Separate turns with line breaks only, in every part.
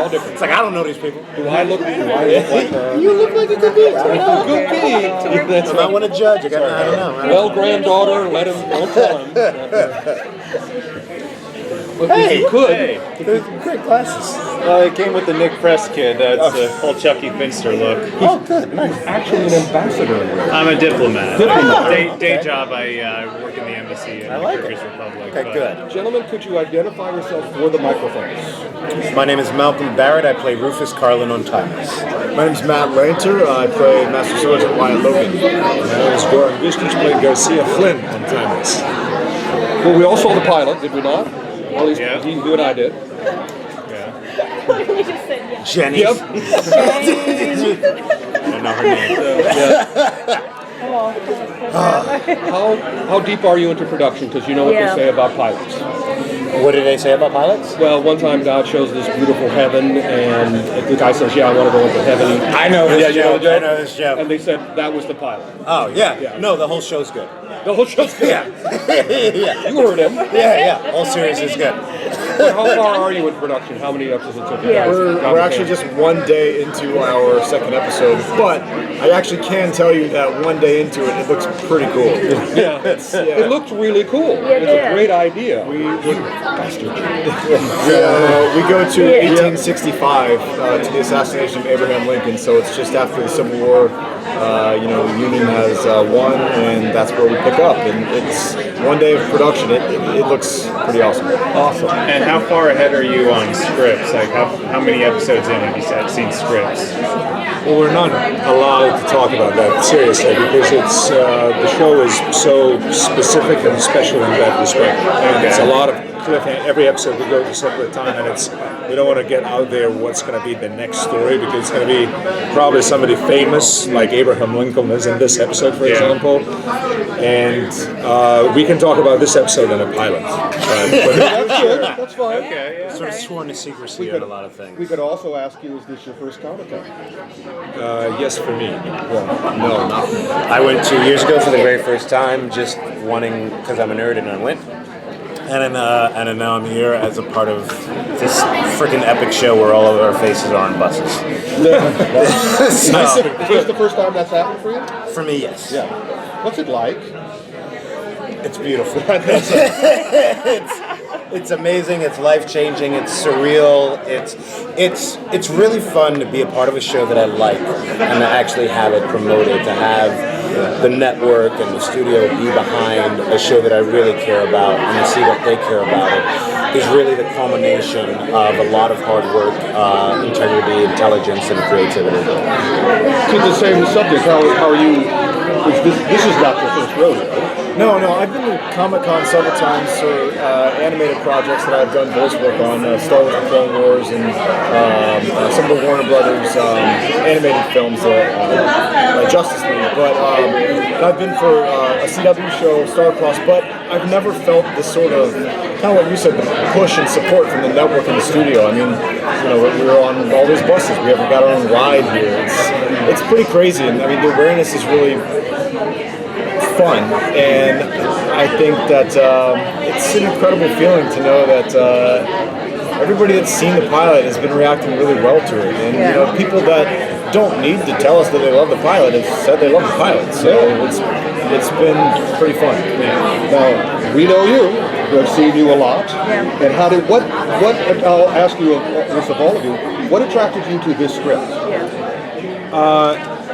all different.
It's like, I don't know these people.
Do I look like
You look like a good beat.
Good beat. That's
I want to judge. I don't know.
Well, granddaughter, don't tell him. But if you could.
Hey.
They're great glasses.
It came with the Nick Press kid. It's the whole Chucky Finster look.
Oh, good. Nice.
Actually an ambassador.
I'm a diplomat.
Diplomat.
Day job, I work in the embassy in
I
the
like
Kyrgyz
it.
Republic.
Okay, good.
Gentlemen, could you identify yourself for the microphones?
My name is Malcolm Barrett. I play Rufus Carlin on Timeless.
My name is Matt Lanter. I play Master Sergeant Wyatt Logan.
My name is Goran. Visnjic played Garcia Flynn on Timeless.
Well, we all saw the pilot, did we not? At least
Yeah.
you and I did.
Yeah.
We just said yes.
Jenny.
Yep.
I don't know her name.
How deep are you into production? Because you know what they say about pilots.
What did they say about pilots?
Well, one time God shows this beautiful heaven, and the guy says, "Yeah, I want to go into heaven."
I know this
You know
joke.
the joke?
I know this joke.
And they said that was the pilot.
Oh, yeah.
Yeah.
No, the whole show's good.
The whole show's good.
Yeah. Yeah.
You heard him.
Yeah. Whole series is good.
How far are you in production? How many episodes have you
Yeah.
We're actually just one day into our second episode, but I actually can tell you that one day into it, it looks pretty cool.
Yeah. It looked really cool. It's a great idea.
We go to 1865 to the assassination of Abraham Lincoln, so it's just after the Civil War. The Union has won, and that's where we pick up. And it's one day of production. It looks pretty awesome.
Awesome.
And how far ahead are you on scripts? Like, how many episodes in have you seen scripts?
Well, we're not allowed to talk about that seriously because it's the show is so specific and special in that respect. And it's a lot of cliffhanger. Every episode we go to a separate time, and we don't want to get out there what's going to be the next story because it's going to be probably somebody famous like Abraham Lincoln is in this episode, for example. And we can talk about this episode in a pilot.
That's good. That's fine.
Okay, yeah.
Sort of sworn to secrecy on a lot of things.
We could also ask you, is this your first Comic-Con?
Yes, for me.
No, not
I went 2 years ago for the very first time, just wanting, because I'm a nerd and I went. And then now I'm here as a part of this freaking epic show where all of our faces are on buses.
Is this the first time that's happened for you?
For me, yes.
Yeah. What's it like?
It's beautiful. It's amazing. It's life-changing. It's surreal. It's really fun to be a part of a show that I like and to actually have it promoted, to have the network and the studio be behind a show that I really care about and to see that they care about it is really the culmination of a lot of hard work, integrity, intelligence, and creativity.
To the same subject, how are you? This is not your first rodeo.
No, I've been to Comic-Con several times for animated projects that I've done voice work on, Star Wars: The Clone Wars, and some of the Warner Brothers animated films, Justice League. But I've been for a CW show, Starcross, but I've never felt this sort of, kind of what you said, the push and support from the network and the studio. I mean, we're on all these buses. We haven't got our own ride here. It's pretty crazy, and I mean, the awareness is really fun, and I think that it's an incredible feeling to know that everybody that's seen the pilot has been reacting really well to it, and people that don't need to tell us that they love the pilot have said they love the pilot, so it's been pretty fun.
Now, we know you. We've seen you a lot. And I'll ask you this of all of you, what attracted you to this script?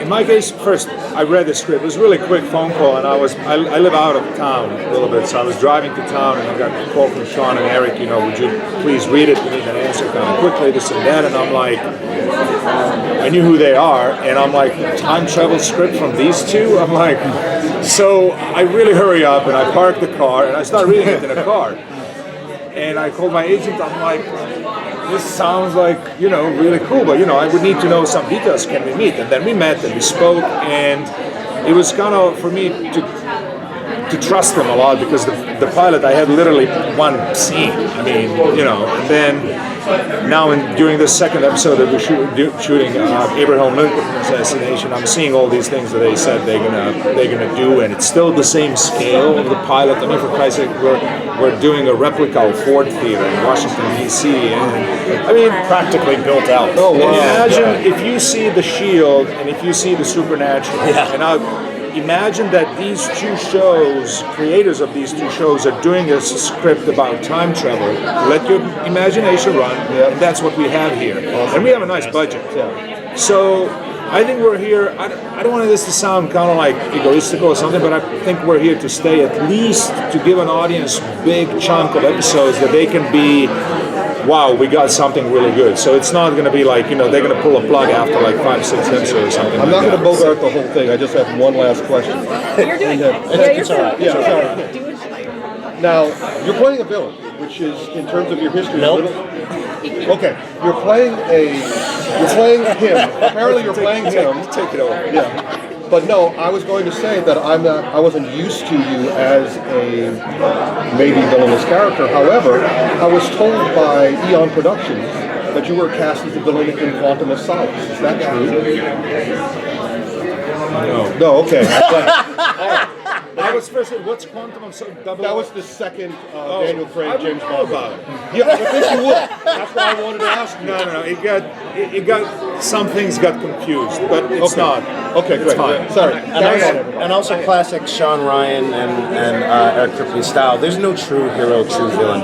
In my case, first I read the script. It was a really quick phone call, and I live out of town a little bit, so I was driving to town, and I got a call from Sean and Eric. Would you please read it? We need an answer kind of quickly, this and that. And I'm like, I knew who they are, and I'm like, time travel script from these two. I'm like, so I really hurry up, and I park the car, and I start reading it in a car. And I called my agent. I'm like, this sounds like, really cool, but, I would need to know some details. Can we meet? And then we met and we spoke, and it was kind of, for me, to to trust them a lot because the pilot I had literally one scene. I mean, and then now during the second episode that we're shooting Abraham Lincoln assassination, I'm seeing all these things that they said they're gonna do, and it's still the same scale of the pilot. I mean, for Christ's sake, we're doing a replica of Ford Theater in Washington D.C. and I mean
Practically built out.
Oh wow!
imagine if you see the Shield and if you see the Supernatural, and now imagine that these two shows, creators of these two shows, are doing a script about time travel. Let your imagination run, and that's what we have here. And we have a nice budget. So I think we're here, I don't want this to sound kind of like egoistical or something, but I think we're here to stay at least to give an audience big chunk of episodes that they can be, wow, we got something really good. So it's not going to be like, they're going to pull a plug after like 5, 6 episodes or something.
I'm
like
not going to
that.
bogart the whole thing. I just have one last question.
You're doing it.
It's all right. Yeah, sorry. Now, you're playing a villain, which is, in terms of your history, a little... Okay, you're playing him. Apparently you're playing him.
Take it over.
Yeah. But no, I was going to say that I wasn't used to you as a maybe villainous character. However, I was told by Eon Productions that you were cast as the villain in Quantum of Solace. Is that true?
No.
No, okay.
That was first. What's Quantum of Double?
That was the second Daniel Craig
I
James
didn't know
Bond.
about it.
Yeah, I think you would. That's why I wanted to ask you.
No. It got some things got confused, but it's not.
Okay,
It's
great.
fine.
Sorry.
And also classic Sean Ryan and Eric Ripley style. There's no true hero, true villain.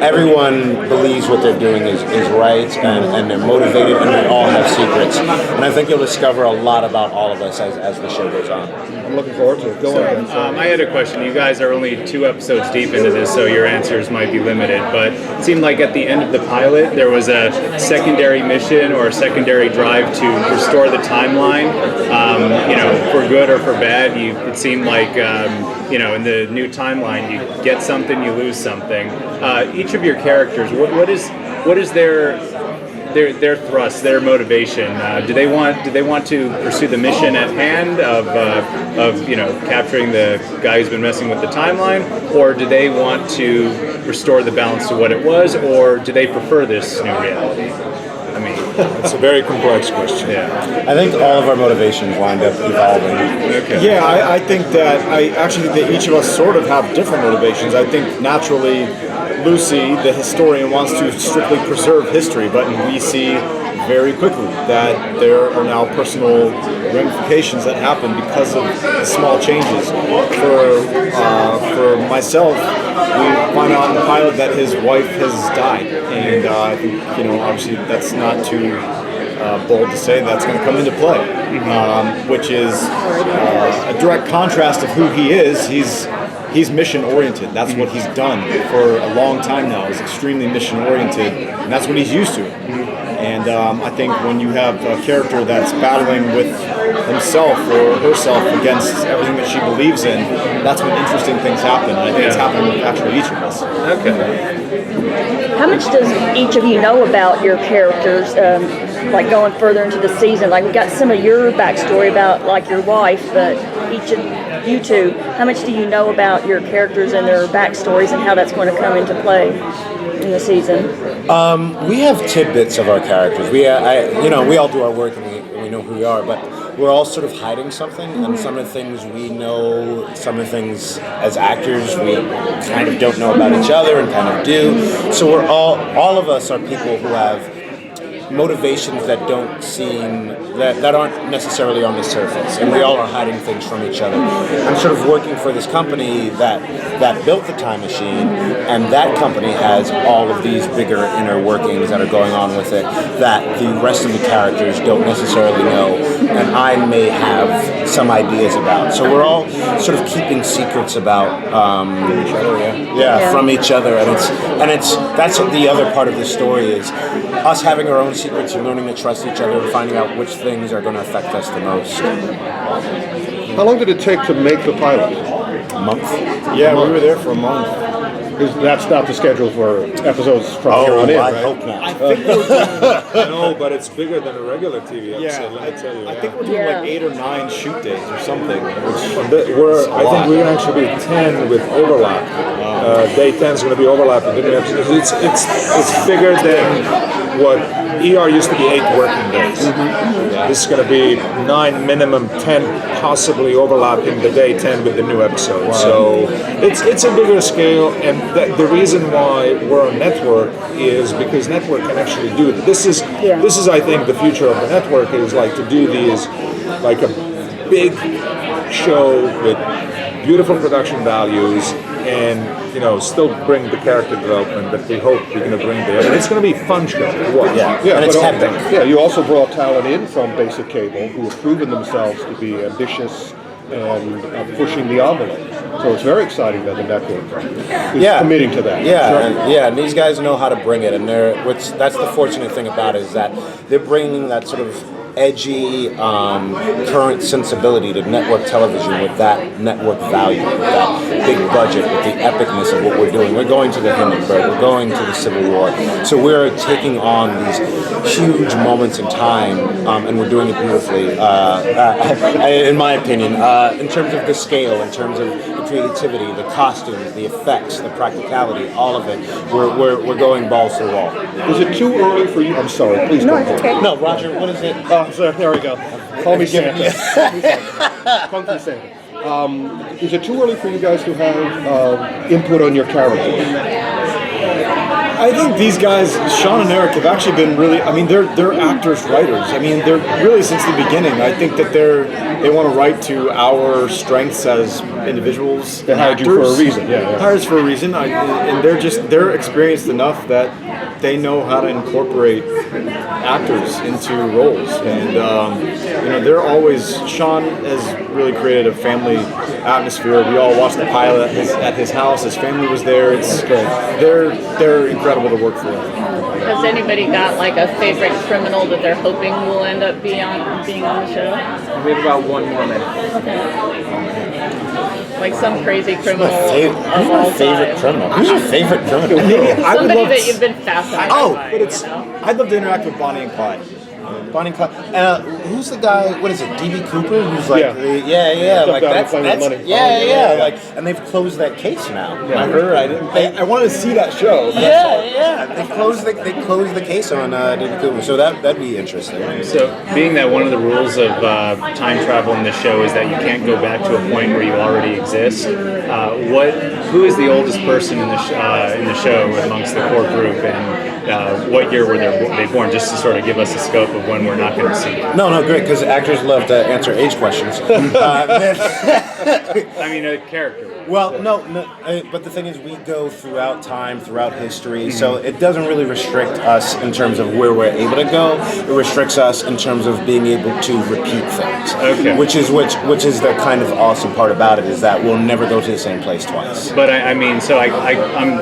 Everyone believes what they're doing is right, and they're motivated, and they all have secrets. And I think you'll discover a lot about all of us as the show goes on.
I'm looking forward to it. Go on, Ben.
I had a question. You guys are only 2 episodes deep into this, so your answers might be limited, but it seemed like at the end of the pilot, there was a secondary mission or a secondary drive to restore the timeline, for good or for bad. It seemed like, in the new timeline, you get something, you lose something. Each of your characters, what is their thrust, their motivation? Do they want to pursue the mission at hand of capturing the guy who's been messing with the timeline, or do they want to restore the balance to what it was, or do they prefer this new reality? I mean,
It's a very complex question.
yeah.
I think all of our motivations wind up evolving.
Okay.
Yeah, I think that each of us sort of have different motivations. I think naturally Lucy, the historian, wants to strictly preserve history, but we see very quickly that there are now personal ramifications that happen because of small changes. For myself, we find out in the pilot that his wife has died, and I think obviously that's not too bold to say that's going to come into play, which is a direct contrast of who he is. He's mission oriented. That's what he's done for a long time now. He's extremely mission oriented, and that's what he's used to. And I think when you have a character that's battling with himself or herself against everything that she believes in, that's when interesting things happen. And I think it's happening with actually each of us.
Okay.
How much does each of you know about your characters, like going further into the season? Like, we got some of your backstory about, like, your wife, but each of you two, how much do you know about your characters and their backstories and how that's going to come into play in the season?
We have tidbits of our characters. We all do our work and we know who we are, but we're all sort of hiding something, and some of the things we know, some of the things as actors we kind of don't know about each other and kind of do. So we're all of us are people who have motivations that don't seem that aren't necessarily on the surface, and we all are hiding things from each other. I'm sort of working for this company that built the time machine, and that company has all of these bigger inner workings that are going on with it that the rest of the characters don't necessarily know, and I may have some ideas about. So we're all sort of keeping secrets about each other, from each other, and it's that's what the other part of the story is. Us having our own secrets and learning to trust each other and finding out which things are going to affect us the most.
How long did it take to make the pilot?
A month.
Yeah, we were there for a month.
That's not the schedule for episodes from here on in,
I
right?
hope not.
I think we're doing
No, but it's bigger than a regular TV episode.
Yeah,
Let me tell you.
I think we're doing
Yeah.
like 8 or 9 shoot days or something. Which
I think we're going to actually be 10 with overlap. Day 10 is going to be overlap with the new episodes. It's bigger than what ER used to be 8 working days. This is going to be 9 minimum, 10 possibly overlapping the day 10 with the new episode. So it's a bigger scale, and the reason why we're on network is because network can actually do it. This is I think the future of the network is like to do these like a big show with beautiful production values and still bring the character development that we hope we're going to bring there. And it's going to be a fun show to watch.
Yeah, and it's
but
epic.
Yeah, you also brought talent in from basic cable who have proven themselves to be ambitious and pushing the envelope. So it's very exciting that the network is committing to that.
And these guys know how to bring it, and that's the fortunate thing about it is that they're bringing that sort of edgy, current sensibility to network television with that network value, with that big budget, with the epicness of what we're doing. We're going to the Hindenburg, we're going to the Civil War. So we're taking on these huge moments in time, and we're doing it beautifully, in my opinion, in terms of the scale, in terms of the creativity, the costumes, the effects, the practicality, all of it. We're going balls to the wall.
Is it too early for you? I'm sorry, please
No,
go
it's
ahead.
okay.
No, Roger, what is it?
So there we go. Call me Santa. Kung Fu Santa. Is it too early for you guys to have input on your characters?
I think these guys, Sean and Eric, have actually been really. I mean, they're actors, writers. I mean, they're really since the beginning. I think that they want to write to our strengths as individuals.
They hired you for a reason. Yeah.
Hired us for a reason, and they're experienced enough that they know how to incorporate actors into roles, and they're always. Sean has really created a family atmosphere. We all watched the pilot at his house. His family was there. They're incredible to work for.
Has anybody got like a favorite criminal that they're hoping will end up being on the show?
We have about 1 more minute.
Like some crazy criminal
Who's my favorite criminal? Who's your favorite criminal?
Somebody that you've been fascinated by.
But it's. I'd love to interact with Bonnie and Clyde.
Bonnie and Clyde. Who's the guy? What is it? D.B. Cooper? Who's like,
Stuff
like
down
that's
to claim money.
like, and they've closed that case now.
I heard. I wanted to see that show.
They closed the case on D.B. Cooper, so that'd be interesting.
So, being that one of the rules of time travel in the show is that you can't go back to a point where you already exist, who is the oldest person in the show amongst the core group, and what year were they born? Just to sort of give us a scope of when we're not going to see.
No, great, because actors love to answer age questions.
I mean, a character.
Well, no, but the thing is, we go throughout time, throughout history, so it doesn't really restrict us in terms of where we're able to go. It restricts us in terms of being able to repeat things.
Okay.
Which is the kind of awesome part about it, is that we'll never go to the same place twice.
But I mean, so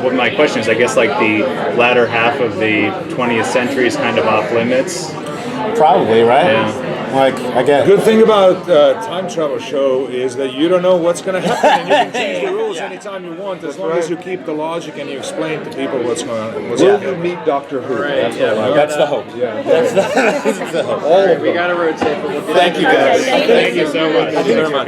what my question is, I guess like the latter half of the 20th century is kind of off limits.
Probably, right?
Yeah.
Like, I get.
Good thing about time travel show is that you don't know what's going to happen, and you can change the rules anytime you want, as long as you keep the logic and you explain to people what's going on.
Will you meet Doctor Who?
That's the hope.
Yeah.
That's the hope.
All right, we got to rotate, but we'll
Thank you, guys.
Thank you so much.
Thank you very much.